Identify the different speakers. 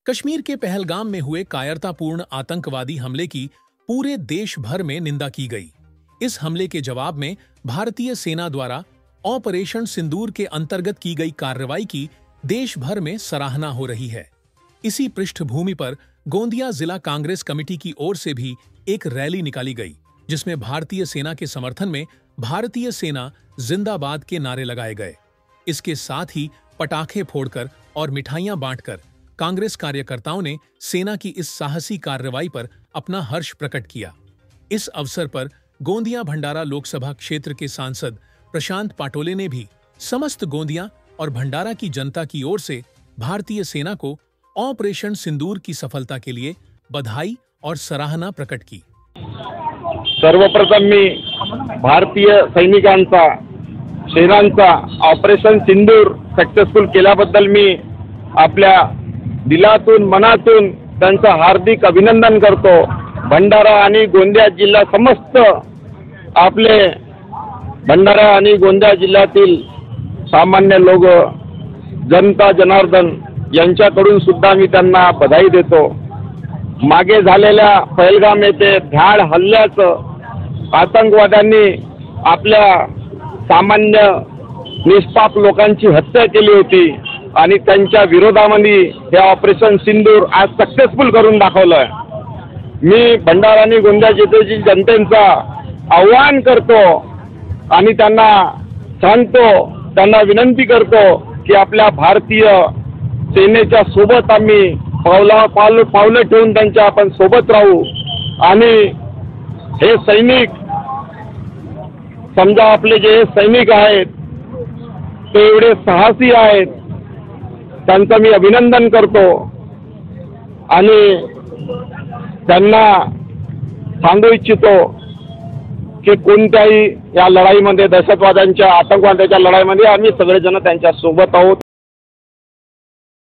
Speaker 1: कश्मीर के पहलगाम में हुए कायरतापूर्ण आतंकवादी हमले की पूरे देश भर में निंदा की गई। इस हमले के जवाब में भारतीय सेना द्वारा ऑपरेशन सिंदूर के अंतर्गत की गई कार्रवाई की देश भर में सराहना हो रही है। इसी पृष्ठभूमि पर गोंदिया जिला कांग्रेस कमेटी की ओर से भी एक रैली निकाली गई, जिसमें भारतीय सेना के समर्थन में भारतीय सेना जिंदाबाद के नारे लगाए गए। इसके साथ ही पटाखे फोड़कर और मिठाइयां बांटकर कांग्रेस कार्यकर्ताओं ने सेना की इस साहसी कार्रवाई पर अपना हर्ष प्रकट किया। इस अवसर पर गोंदिया भंडारा लोकसभा क्षेत्र के सांसद प्रशांत पाटोले ने भी समस्त गोंदिया और भंडारा की जनता की ओर से भारतीय सेना को ऑपरेशन सिंदूर की सफलता के लिए बधाई और सराहना प्रकट की।
Speaker 2: सर्वप्रथम मी भारतीय सैनिकांचा सेनांचा ऑपरेशन सिंदूर सक्सेसफुल केल्याबद्दल मी आपल्या दिलातून मनातून त्यांचं हार्दिक अभिनंदन करतो। भंडारा आणि गोंदिया जिल्हा समस्त आपले भंडारा आणि गोंदिया जिल्ह्यातील सामान्य लोक जनता जनार्दन यांच्याकडून सुद्धा मी त्यांना बधाई देतो। मागे झालेल्या पहलगाम येथे भ्याड हल्ल्याचं आतंकवाद्यांनी आपल्या सामान्य निष्पाप लोकांची हत्या केली होती आणि त्यांच्या विरोधामध्ये हे ऑपरेशन सिंदूर आज सक्सेसफुल करून दाखवलंय। मी भंडारा आणि गोंदिया जिल्ह्यातील जनतेचा आव्हान करतो आणि त्यांना सांगतो, त्यांना विनंती करतो की आपल्या भारतीय सेनेच्या सोबत आम्ही पावलं ठेवून त्यांच्या आपण सोबत राहू आणि हे सैनिक समजा आपले जे सैनिक आहेत ते एवढे साहसी आहेत, त्यांचं मी अभिनंदन करतो आणि त्यांना सांगू इच्छितो की कोणत्याही या लढाईमध्ये दहशतवाद्यांच्या आतंकवाद्यांच्या लढाईमध्ये आम्ही सगळेजण त्यांच्या सोबत आहोत।